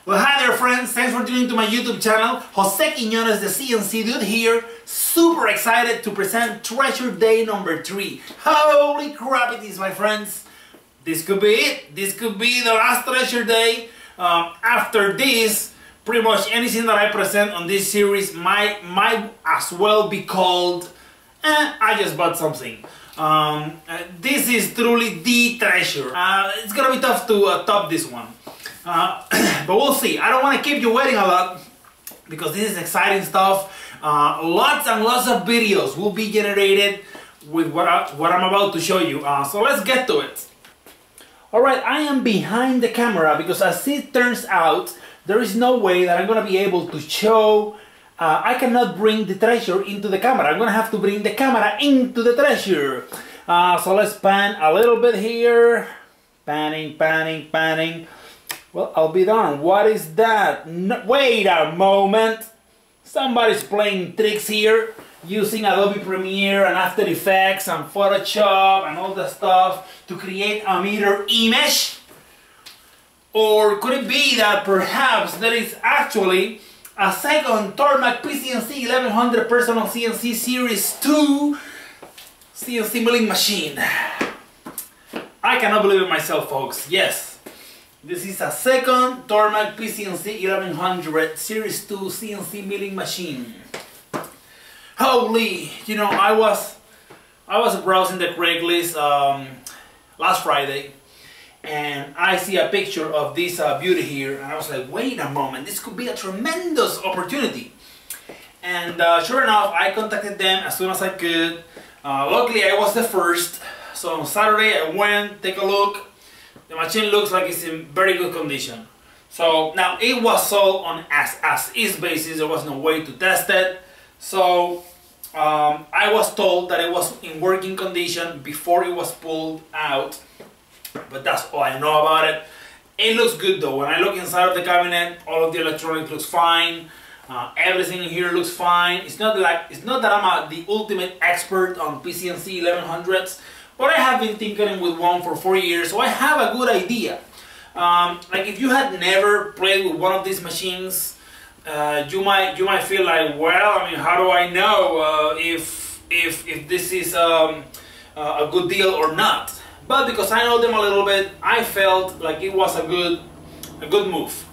Well, hi there friends, thanks for tuning to my YouTube channel. Jose Quiñones, the CNC Dude here, super excited to present Treasure Day number 3. Holy crap it is, my friends. This could be it. This could be the last Treasure Day. After this, pretty much anything that I present on this series might as well be called, I just bought something. This is truly the treasure. It's gonna be tough to top this one. But we'll see. I don't want to keep you waiting a lot because this is exciting stuff. Lots and lots of videos will be generated with what I'm about to show you. So let's get to it. Alright, I am behind the camera because as it turns out, there is no way that I'm going to be able to show. I cannot bring the treasure into the camera. I'm going to have to bring the camera into the treasure. So let's pan a little bit here. Panning, panning, panning. Well, I'll be darned. What is that? No, wait a moment. Somebody's playing tricks here using Adobe Premiere and After Effects and Photoshop and all that stuff to create a mirror image. Or could it be that perhaps there is actually a second Tormach PCNC 1100 Personal CNC Series 2 CNC milling machine? I cannot believe it myself, folks. Yes. This is a second Tormach PCNC 1100 Series 2 CNC milling machine. Holy, you know, I was browsing the Craigslist last Friday, and I see a picture of this beauty here, and I was like, wait a moment, this could be a tremendous opportunity. And sure enough, I contacted them as soon as I could. Luckily, I was the first, so on Saturday I went, take a look. The machine looks like it's in very good condition. So now it was sold on as-is basis. There was no way to test it. So I was told that it was in working condition before it was pulled out. But that's all I know about it. It looks good though. When I look inside of the cabinet, all of the electronics looks fine. Everything in here looks fine. It's not that I'm the ultimate expert on PCNC 1100s. But I have been tinkering with one for 4 years, so I have a good idea. Like if you had never played with one of these machines, you might feel like, well, I mean, how do I know if this is a good deal or not? But because I know them a little bit, I felt like it was a good move.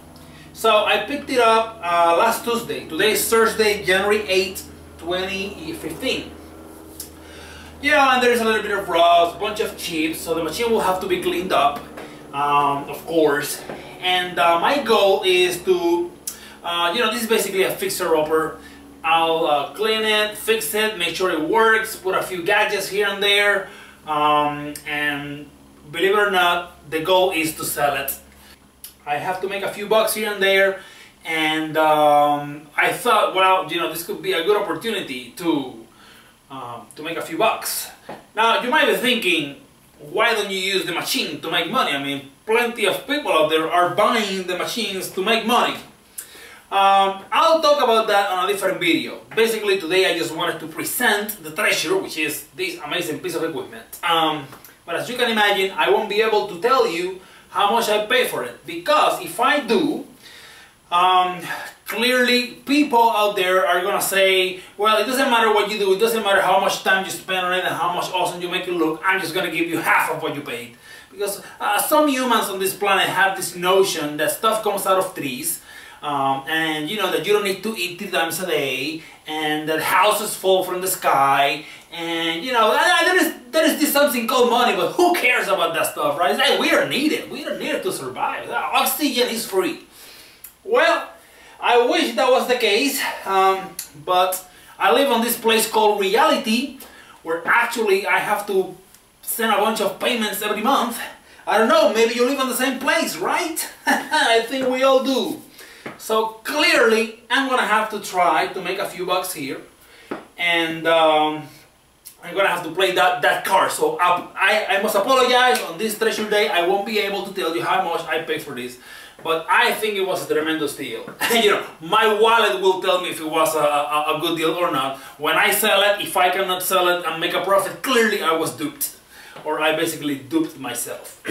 So I picked it up last Tuesday. Today is Thursday, January 8th, 2015. Yeah, and there's a little bit of rust, a bunch of chips, so the machine will have to be cleaned up, of course. And my goal is to, you know, this is basically a fixer-upper. I'll clean it, fix it, make sure it works, put a few gadgets here and there, and believe it or not, the goal is to sell it. I have to make a few bucks here and there, and I thought, well, you know, this could be a good opportunity to make a few bucks. Now you might be thinking, why don't you use the machine to make money? I mean, plenty of people out there are buying the machines to make money. I'll talk about that on a different video. Basically today I just wanted to present the treasure, which is this amazing piece of equipment. But as you can imagine, I won't be able to tell you how much I pay for it, because if I do, clearly people out there are gonna say, well, it doesn't matter what you do, it doesn't matter how much time you spend on it and how much awesome you make it look, I'm just gonna give you half of what you paid. Because some humans on this planet have this notion that stuff comes out of trees, and you know that you don't need to eat 3 times a day, and that houses fall from the sky, and you know, there is this something called money, but who cares about that stuff, right? It's like, we don't need it to survive. Oxygen is free. Well, I wish that was the case, but I live on this place called reality, where actually I have to send a bunch of payments every month. I don't know, maybe you live on the same place, right? I think we all do. So clearly, I'm gonna have to try to make a few bucks here, and I'm gonna have to play that card. So I must apologize on this Treasure Day. I won't be able to tell you how much I paid for this. But I think it was a tremendous deal. You know, my wallet will tell me if it was a good deal or not. When I sell it, if I cannot sell it and make a profit, clearly I was duped. Or I basically duped myself.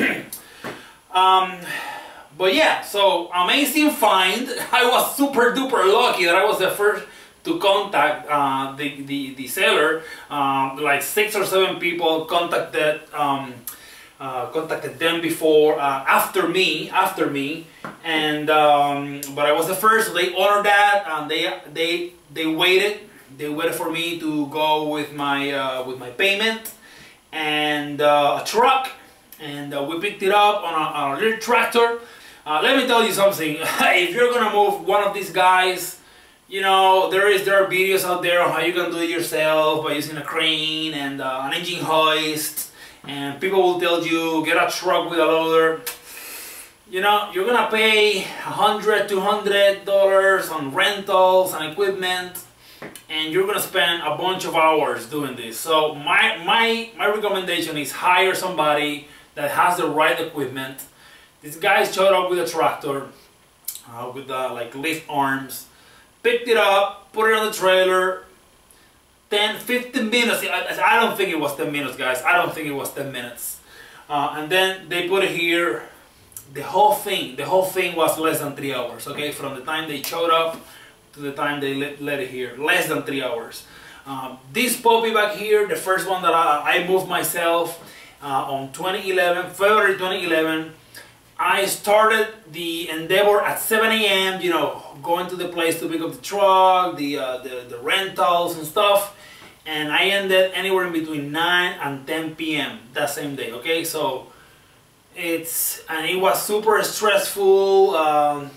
But yeah, so amazing find. I was super duper lucky that I was the first to contact the seller. Like 6 or 7 people contacted them before, after me, and but I was the first. So they honored that, and they waited. They waited for me to go with my payment and a truck, and we picked it up on a little tractor. Let me tell you something. If you're gonna move one of these guys, you know, there are videos out there on how you can do it yourself by using a crane and an engine hoist, and people will tell you get a truck with a loader. You know, you're gonna pay $100, $200 on rentals and equipment, and you're gonna spend a bunch of hours doing this. So my recommendation is hire somebody that has the right equipment. This guy showed up with a tractor with like lift arms, picked it up, put it on the trailer. 10-15 minutes. I don't think it was 10 minutes, guys. I don't think it was 10 minutes. And then they put it here. The whole thing was less than 3 hours. Okay, from the time they showed up to the time they let it here, less than 3 hours. This puppy back here, the first one that I moved myself on February 2011. I started the endeavor at 7 a.m. You know, going to the place to pick up the truck, the rentals and stuff, and I ended anywhere in between 9 and 10 p.m. that same day. Okay, so it was super stressful.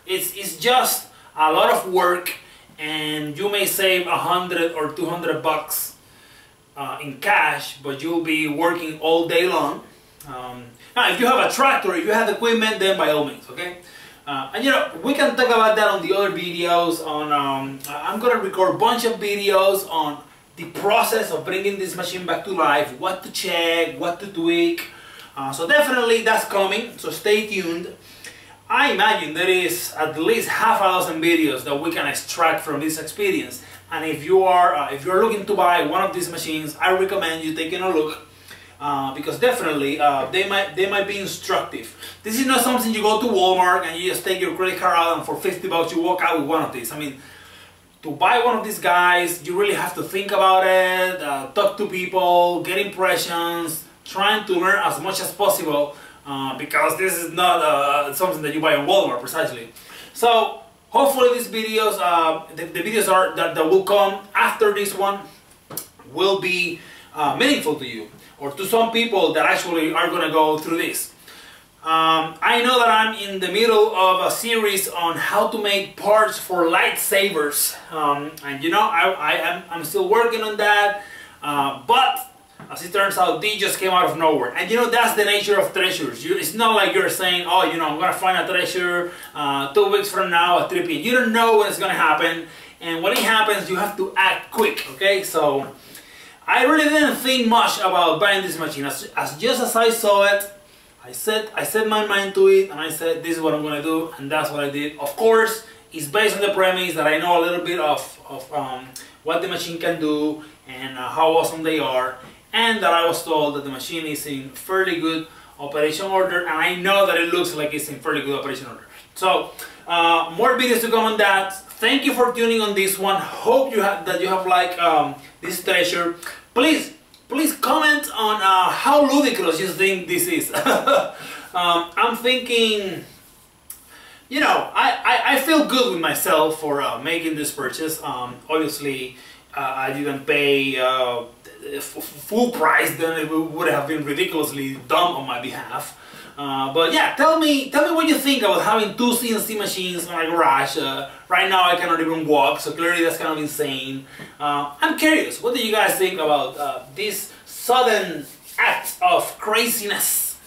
It's just a lot of work, and you may save $100 or $200 in cash, but you'll be working all day long. Now, if you have a tractor, if you have equipment, then by all means, okay? And you know, we can talk about that on the other videos. I'm gonna record a bunch of videos on the process of bringing this machine back to life, what to check, what to tweak. So definitely that's coming, so stay tuned. I imagine there is at least half a dozen videos that we can extract from this experience. And if you're looking to buy one of these machines, I recommend you taking a look. Because definitely they might be instructive. This is not something you go to Walmart and you just take your credit card out and for $50 you walk out with one of these. I mean, to buy one of these guys, you really have to think about it, talk to people, get impressions, trying to learn as much as possible, because this is not something that you buy on Walmart precisely. So hopefully these videos, the videos that will come after this one will be meaningful to you, or to some people that actually are going to go through this. I know that I'm in the middle of a series on how to make parts for lightsabers, and you know, I'm still working on that, but as it turns out, these just came out of nowhere. And you know, that's the nature of treasures. It's not like you're saying, oh, you know, I'm going to find a treasure 2 weeks from now at 3 p.m. You don't know when it's going to happen, and when it happens, you have to act quick, okay? So I really didn't think much about buying this machine. Just as I saw it, I set my mind to it, and I said, this is what I'm going to do, and that's what I did. Of course, it's based on the premise that I know a little bit of what the machine can do and how awesome they are, and that I was told that the machine is in fairly good operation order, and I know that it looks like it's in fairly good operation order. So, more videos to come on that. Thank you for tuning on this one. Hope you have liked this treasure. Please comment on how ludicrous you think this is. I'm thinking, you know, I feel good with myself for making this purchase. Obviously, I didn't pay full price, then it would have been ridiculously dumb on my behalf. But yeah, tell me what you think about having 2 CNC machines in my garage. Right now I cannot even walk, so clearly that's kind of insane. I'm curious, what do you guys think about this sudden act of craziness?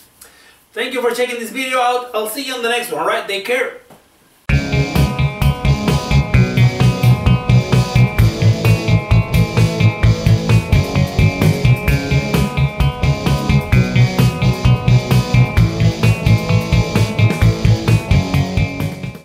Thank you for checking this video out. I'll see you on the next one, alright? Take care.